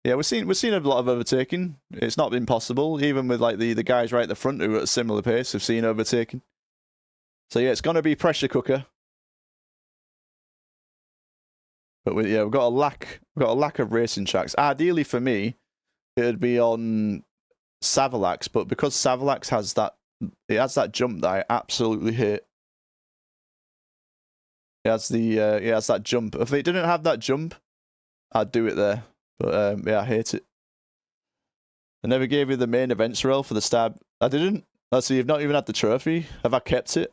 Yeah, we're seeing a lot of overtaking. It's not been possible, even with like the guys right at the front who are at a similar pace have seen overtaking. So yeah, it's gonna be pressure cooker. But we've got a lack of racing tracks. Ideally for me, it'd be on Savalax, but because Savalax has that jump that I absolutely hate. It has that jump. If it didn't have that jump, I'd do it there. But yeah, I hate it. I never gave you the main events role for the stab. I didn't. Oh, so you've not even had the trophy? Have I kept it?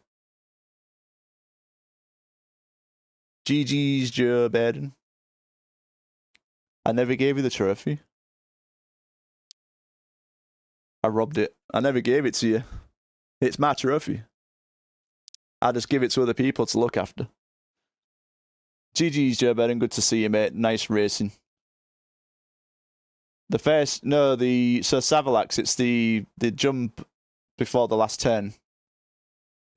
GG's Joe Baden. I never gave you the trophy. I robbed it. I never gave it to you. It's my trophy. I just give it to other people to look after. GG's Joe Baden. Good to see you, mate. Nice racing. So Savalax, it's the jump before the last 10.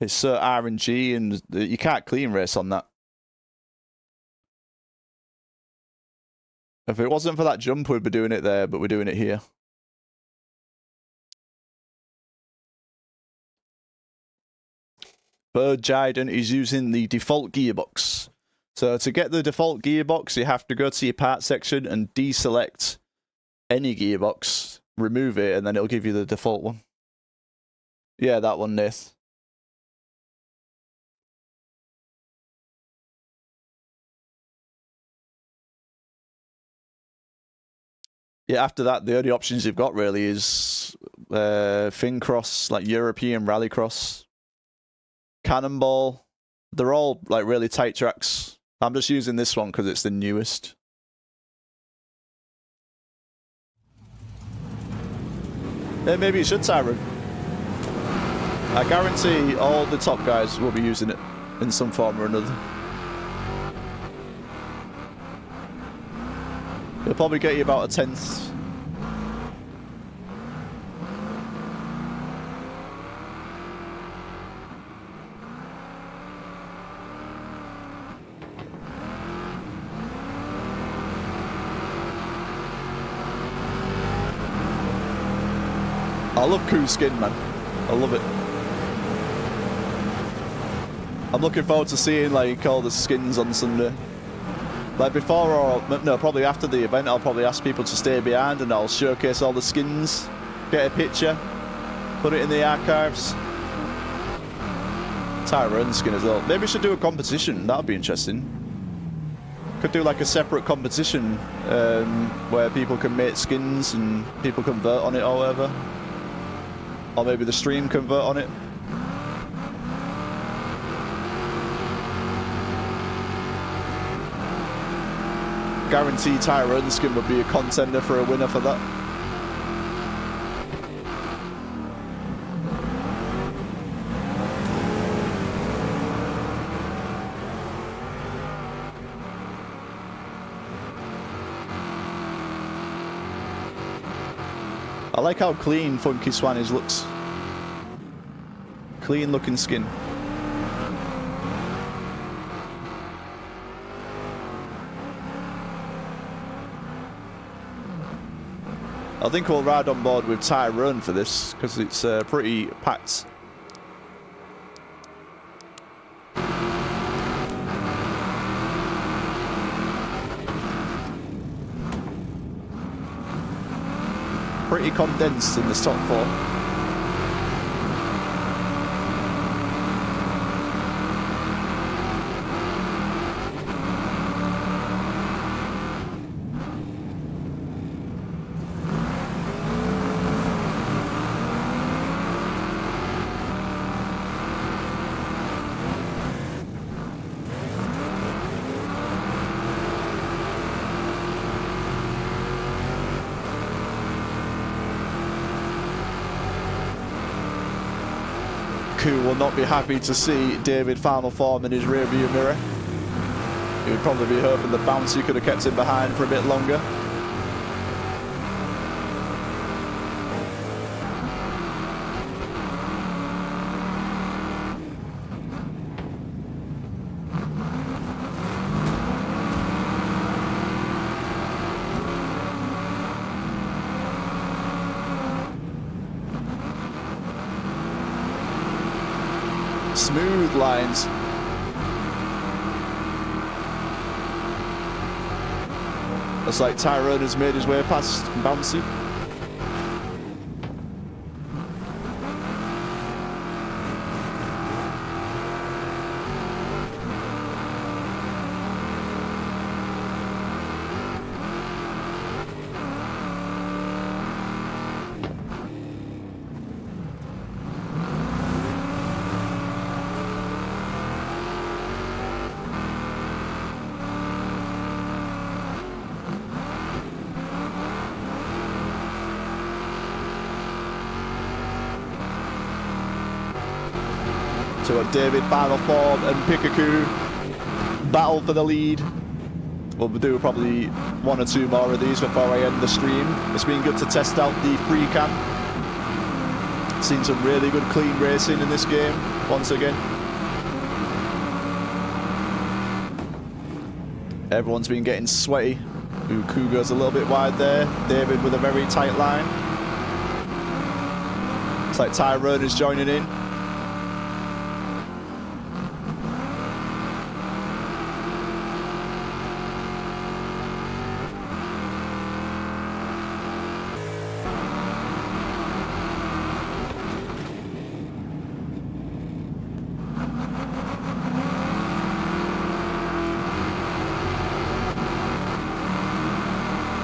It's so RNG, and you can't clean race on that. If it wasn't for that jump, we'd be doing it there, but we're doing it here. Bird Jiden is using the default gearbox. So to get the default gearbox, you have to go to your part section and deselect any gearbox, remove it, and then it'll give you the default one. Yeah, that one, Nath. Yeah, after that, the only options you've got really is Fincross, like European Rallycross, Cannonball. They're all like really tight tracks. I'm just using this one because it's the newest. Yeah, maybe you should, Tyron. I guarantee all the top guys will be using it in some form or another. It'll probably get you about a 10th. I love Koo's skin, man. I love it. I'm looking forward to seeing like all the skins on Sunday. Like before or no, probably after the event, I'll probably ask people to stay behind and I'll showcase all the skins, get a picture, put it in the archives. Tyrone skin as well. Maybe we should do a competition. That'd be interesting. Could do like a separate competition where people can make skins and people can vote on it or whatever. Or maybe the stream can vote on it. Guarantee Tyrone skin would be a contender for a winner for that. I like how clean Funky Swannies looks. Clean looking skin. I think we'll ride on board with Tyrone for this because it's pretty packed. Pretty condensed in this top four. Who will not be happy to see David final form in his rearview mirror. He would probably be hoping the bouncy could have kept him behind for a bit longer. smooth lines. Looks like Tyrone has made his way past Bouncy. So David, Final Form and Pikachu battle for the lead. We'll do probably one or two more of these before I end the stream. It's been good to test out the free cam. Seen some really good clean racing in this game once again. Everyone's been getting sweaty. Ku goes a little bit wide there. David with a very tight line. It's like Tyrone is joining in.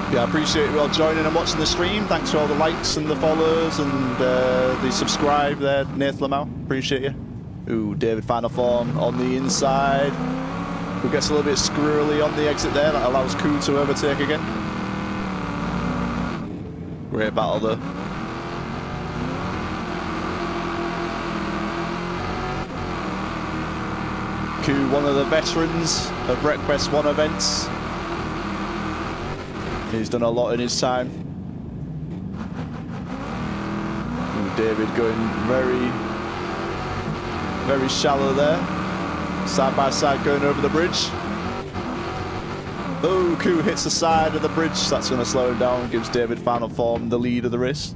I appreciate you all joining and watching the stream. Thanks for all the likes and the follows and the subscribe there, Nathan Lamau. Appreciate you. Ooh, David Final Form on the inside. Who gets a little bit squirrely on the exit there. That allows Ku to overtake again. Great battle though. Ku, one of the veterans of Wreckfest 1 events. He's done a lot in his time. Ooh, David going very, very shallow there. Side by side going over the bridge. Oh, Ku hits the side of the bridge. That's going to slow him down. Gives David Final Form the lead of the race.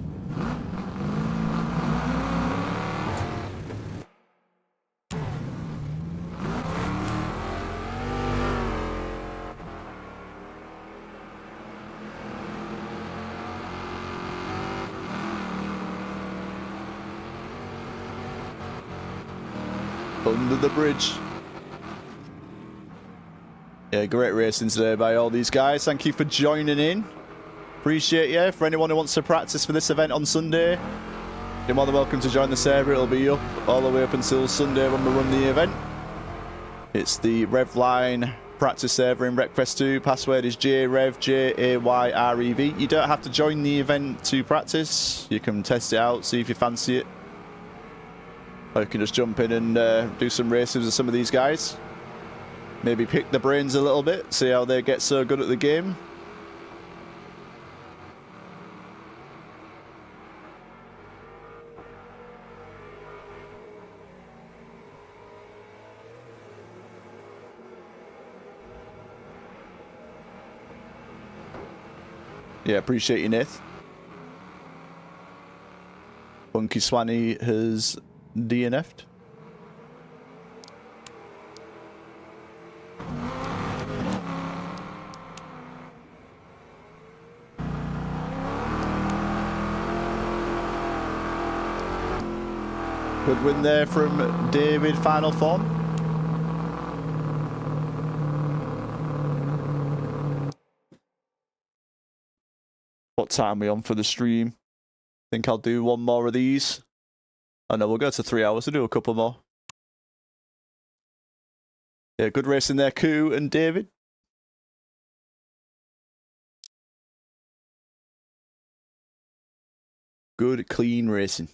Under the bridge. Yeah, great racing today by all these guys. Thank you for joining in. Appreciate you. For anyone who wants to practice for this event on Sunday, you're more than welcome to join the server. It'll be up all the way up until Sunday when we run the event. It's the Revline practice server in Wreckfest 2. Password is JREV, JAYREV. You don't have to join the event to practice. You can test it out, see if you fancy it. Or you can just jump in and do some races with some of these guys. Maybe pick the brains a little bit, see how they get so good at the game. Yeah, appreciate you, Nith. Funky Swanee has DNF'd. Good win there from David Final Form. What time are we on for the stream? Think I'll do one more of these. Oh no, we'll go to 3 hours. We'll do a couple more. Yeah, good racing there, Ku and David. Good, clean racing.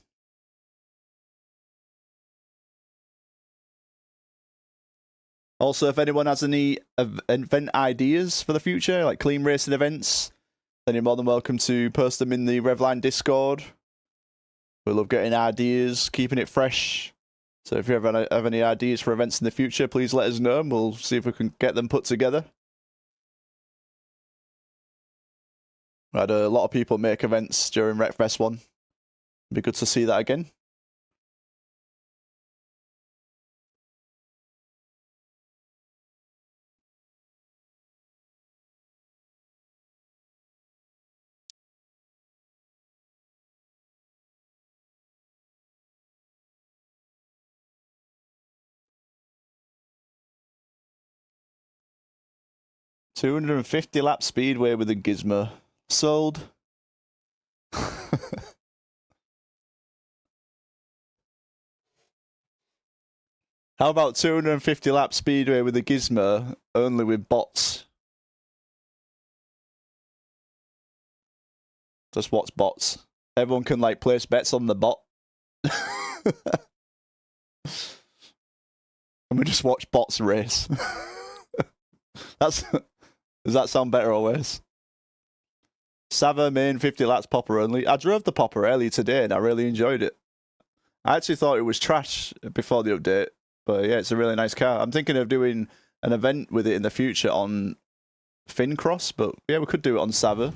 Also, if anyone has any event ideas for the future, like clean racing events, then you're more than welcome to post them in the Revline Discord. We love getting ideas, keeping it fresh. So if you ever have any ideas for events in the future, please let us know and we'll see if we can get them put together. We had a lot of people make events during Wreckfest 1. It'd be good to see that again. 250 lap speedway with a gizmo. Sold. How about 250 lap speedway with a gizmo, only with bots? Just what's bots? Everyone can like place bets on the bot. And we just watch bots race. Does that sound better or worse? Sava main 50 laps popper only. I drove the popper earlier today and I really enjoyed it. I actually thought it was trash before the update, but yeah, it's a really nice car. I'm thinking of doing an event with it in the future on Fincross, but yeah, we could do it on Sava.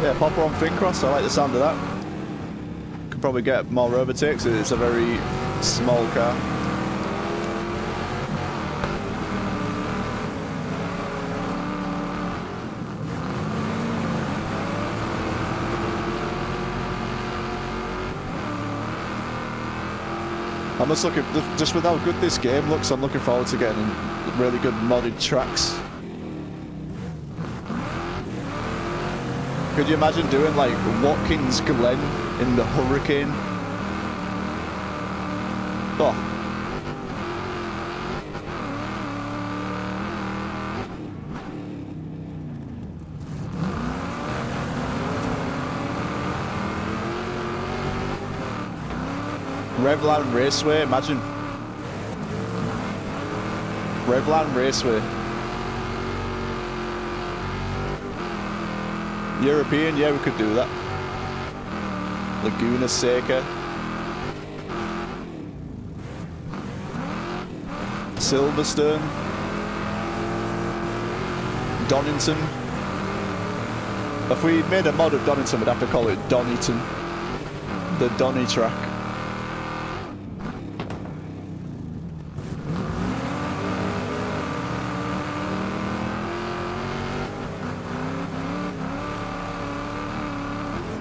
Yeah, popper on Fincross, I like the sound of that. Could probably get more overtakes, it's a very small car. I'm just looking, just with how good this game looks, I'm looking forward to getting really good modded tracks. Could you imagine doing like Watkins Glen in the Hurricane? Oh. Revline Raceway, imagine. Revline Raceway. European, yeah, we could do that. Laguna Seca. Silverstone. Donington. If we made a mod of Donington, we'd have to call it Donington. The Donny track.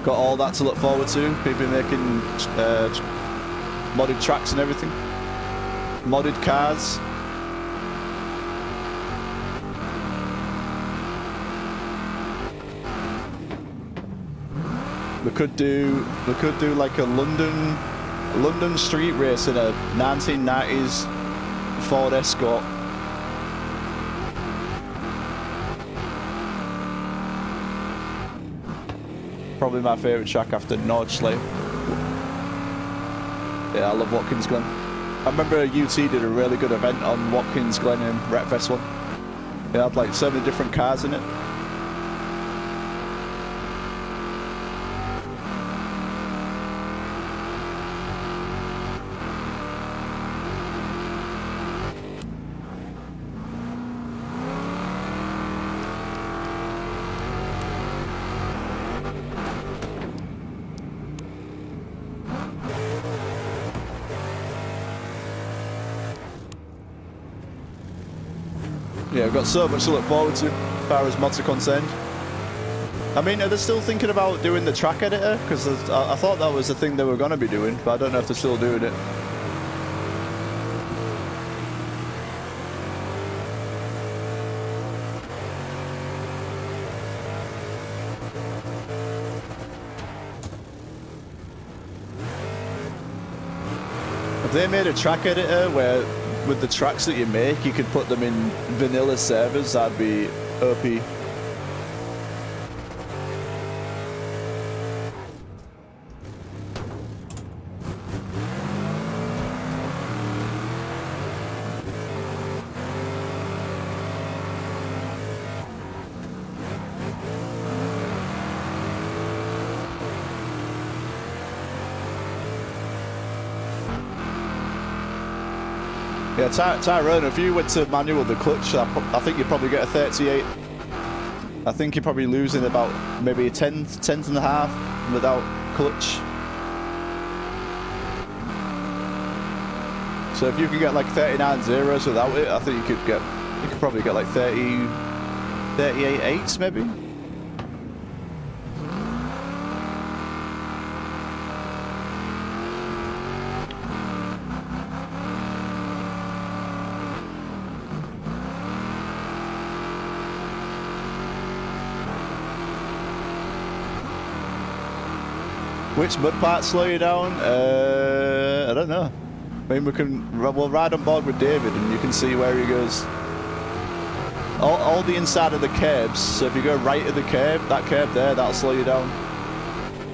Got all that to look forward to. People making modded tracks and everything. Modded cars. We could do like a London street race in a 1990s Ford Escort. Probably my favourite track after Nordschleife. Yeah, I love Watkins Glen. I remember UT did a really good event on Watkins Glen and Wreckfest one. It had like so many different cars in it. Yeah, we've got so much to look forward to as far as mods are concerned. I mean, are they still thinking about doing the track editor? Because I thought that was the thing they were going to be doing, but I don't know if they're still doing it. If they made a track editor where with the tracks that you make, you could put them in vanilla servers, that'd be OP. Yeah, Tyrone, if you went to manual the clutch, I think you'd probably get a 38. I think you're probably losing about maybe a tenth and a half without clutch. So if you could get like 39 zeros without it, I think you could probably get like 38 eights maybe. Which mud part slow you down? I don't know. I mean, we'll ride on board with David and you can see where he goes. All the inside of the curbs, so if you go right of the curb, that curb there, that'll slow you down.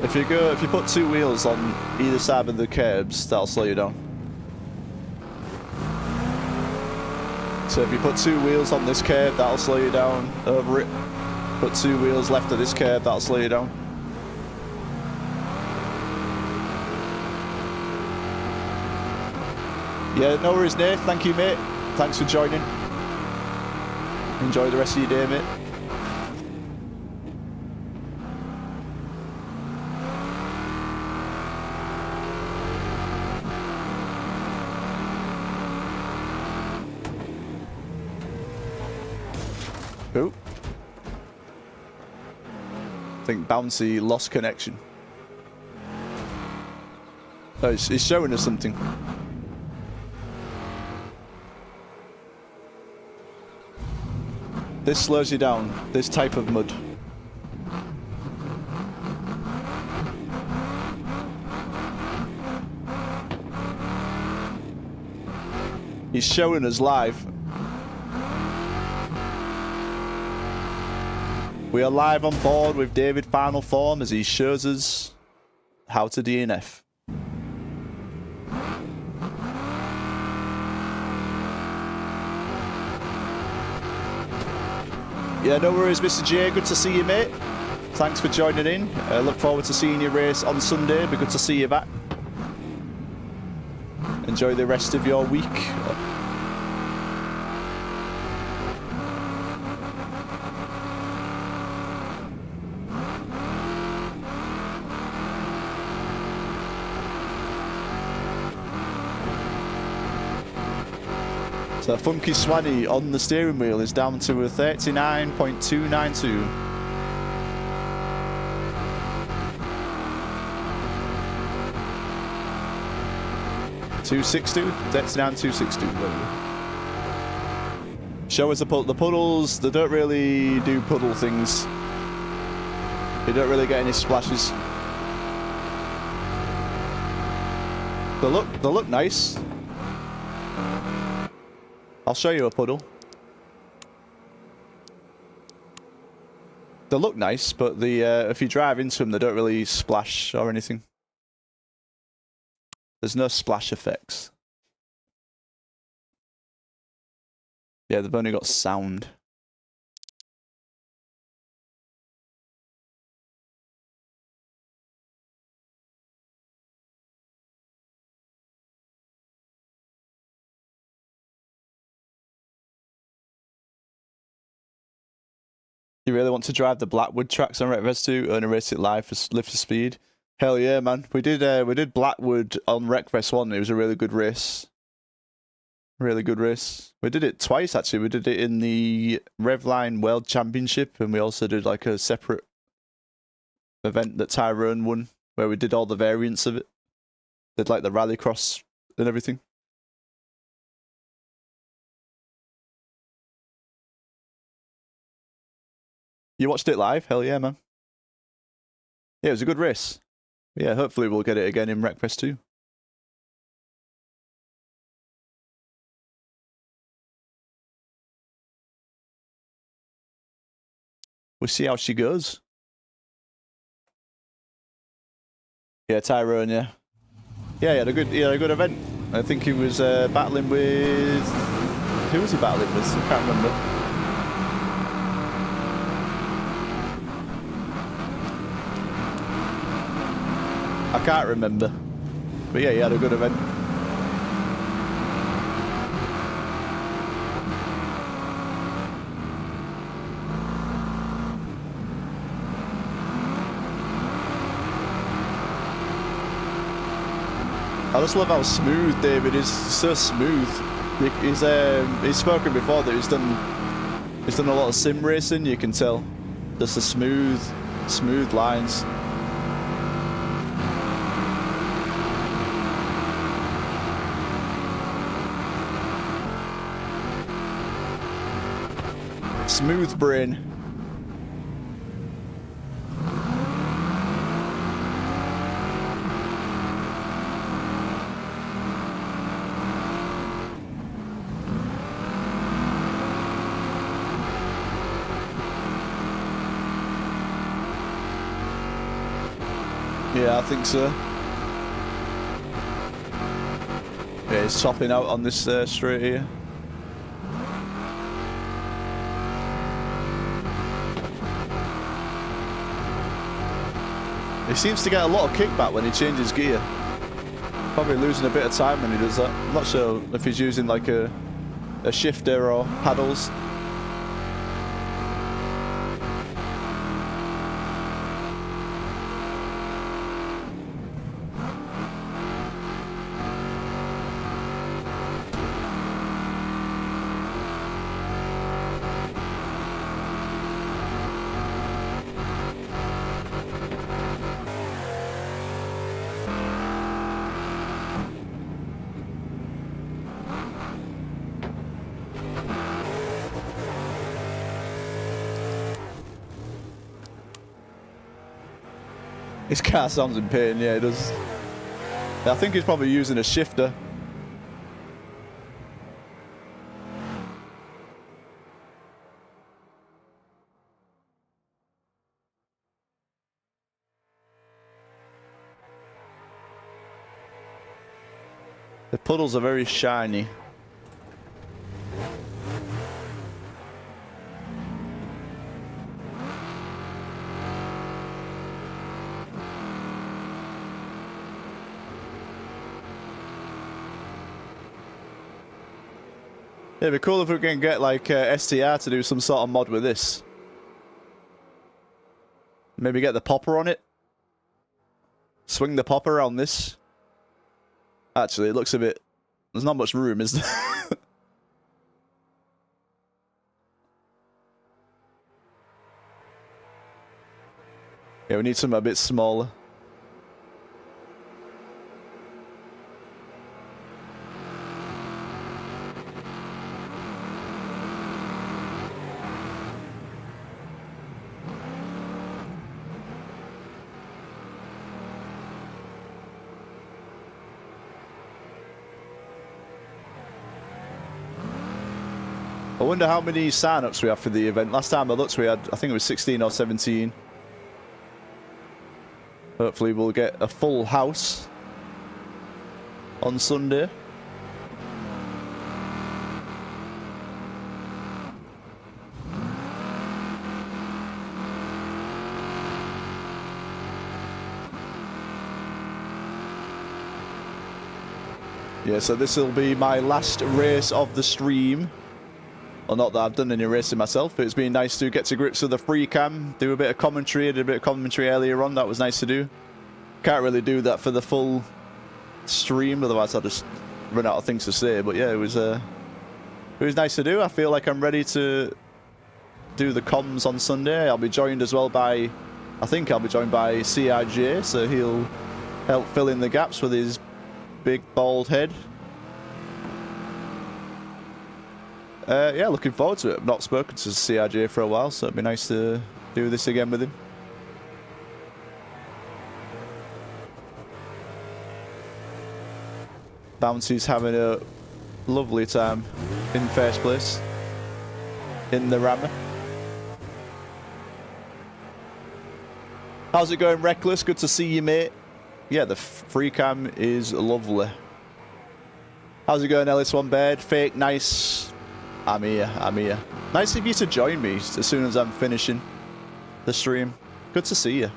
If you put two wheels on either side of the curbs, that'll slow you down. So if you put two wheels on this curb, that'll slow you down. Over it. Put two wheels left of this curb, that'll slow you down. Yeah, no worries, Nate. Thank you, mate. Thanks for joining. Enjoy the rest of your day, mate. Who? I think Bouncy lost connection. Oh, he's showing us something. This slows you down, this type of mud. He's showing us live. We are live on board with David Final Form as he shows us how to DNF. Yeah, no worries, Mr. J. Good to see you, mate. Thanks for joining in. Look forward to seeing you race on Sunday. Be good to see you back. Enjoy the rest of your week. So Funky Swanny on the steering wheel is down to a 39.292. That's down 260. Show us the puddles. They don't really do puddle things. They don't really get any splashes. They look nice. I'll show you a puddle. They look nice, but if you drive into them, they don't really splash or anything. There's no splash effects. Yeah, they've only got sound. You really want to drive the Blackwood tracks on Wreckfest 2 and race it live for lift for speed? Hell yeah, man. We did Blackwood on Wreckfest 1. It was a really good race. Really good race. We did it twice actually. We did it in the Revline World Championship and we also did like a separate event that Tyrone won where we did all the variants of it. Did like the rallycross and everything. You watched it live? Hell yeah, man. Yeah, it was a good race. Yeah, hopefully we'll get it again in Wreckfest 2. We'll see how she goes. Yeah, Tyrone, yeah. Yeah, he had a good event. I think he was battling with... Who was he battling with? I can't remember. I can't remember. But yeah, he had a good event. I just love how smooth David is. So smooth. He's spoken before that he's done a lot of sim racing. You can tell, just the smooth lines. Smooth brain. Yeah, I think so. Yeah, he's topping out on this straight here. He seems to get a lot of kickback when he changes gear. Probably losing a bit of time when he does that. I'm not sure if he's using like a shifter or paddles. His car sounds in pain, yeah, it does. I think he's probably using a shifter. The puddles are very shiny. Yeah, it'd be cool if we can get like STR to do some sort of mod with this. Maybe get the popper on it. Swing the popper around this. Actually, it looks a bit... There's not much room, is there? Yeah, we need something a bit smaller. I wonder how many sign-ups we have for the event. Last time I looked, we had, I think it was 16 or 17. Hopefully we'll get a full house on Sunday. Yeah, so this will be my last race of the stream. Well, not that I've done any racing myself, but it's been nice to get to grips with the free cam, do a bit of commentary. I did a bit of commentary earlier on, that was nice to do. Can't really do that for the full stream, otherwise I'll just run out of things to say. But yeah, it was nice to do. I feel like I'm ready to do the comms on Sunday. I'll be joined as well by, I think I'll be joined by CRJ, so he'll help fill in the gaps with his big bald head. Yeah, looking forward to it. I've not spoken to CRJ for a while, so it'd be nice to do this again with him. Bounty's having a lovely time in first place in the rammer. How's it going, Reckless? Good to see you, mate. Yeah, the free cam is lovely. How's it going, Ellis One Bed? Fake, nice. I'm here, I'm here. Nice of you to join me as soon as I'm finishing the stream. Good to see you.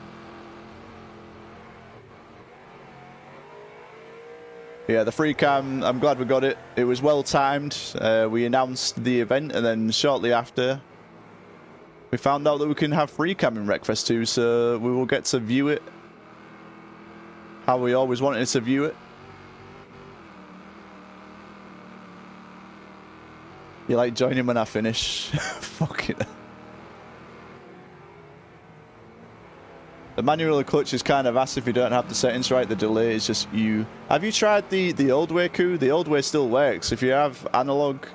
Yeah, the free cam, I'm glad we got it. It was well timed. We announced the event, and then shortly after, we found out that we can have free cam in Wreckfest 2, so we will get to view it how we always wanted to view it. You like joining when I finish? Fuck it. The manual clutch is kind of ass if you don't have the settings right. The delay is just you. Have you tried the old way, Koo? The old way still works. If you have analog,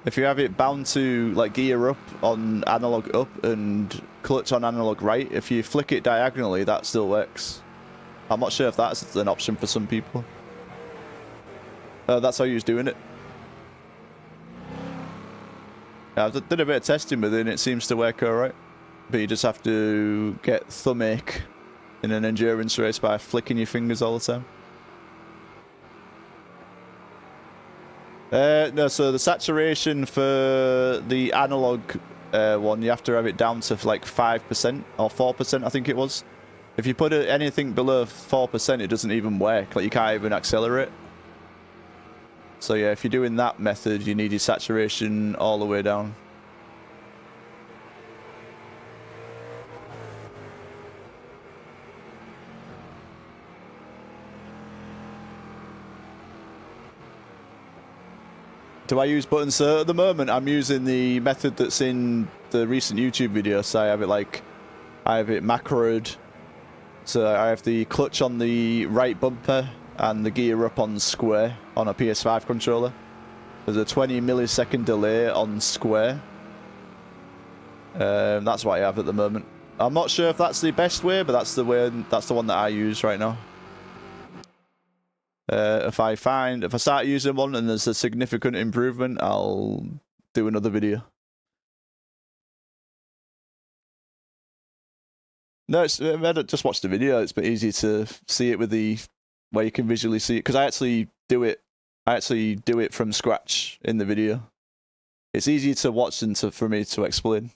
if you have it bound to like gear up on analog up and clutch on analog right, if you flick it diagonally, that still works. I'm not sure if that's an option for some people. That's how you was doing it. Yeah, I did a bit of testing with it and it seems to work alright. But you just have to get thumb ache in an endurance race by flicking your fingers all the time. No, so the saturation for the analog one, you have to have it down to like 5% or 4%, I think it was. If you put anything below 4%, it doesn't even work. Like, you can't even accelerate. So yeah, if you're doing that method, you need your saturation all the way down. Do I use buttons? So at the moment, I'm using the method that's in the recent YouTube video. So I have it macroed. So I have the clutch on the right bumper and the gear up on square on a PS5 controller. There's a 20 millisecond delay on square. That's what I have at the moment. I'm not sure if that's the best way, but that's the one that I use right now. If I start using one and there's a significant improvement, I'll do another video. No, just watch the video. It's been easy to see it with the where you can visually see it, because I actually do it from scratch in the video. It's easy to watch and for me to explain.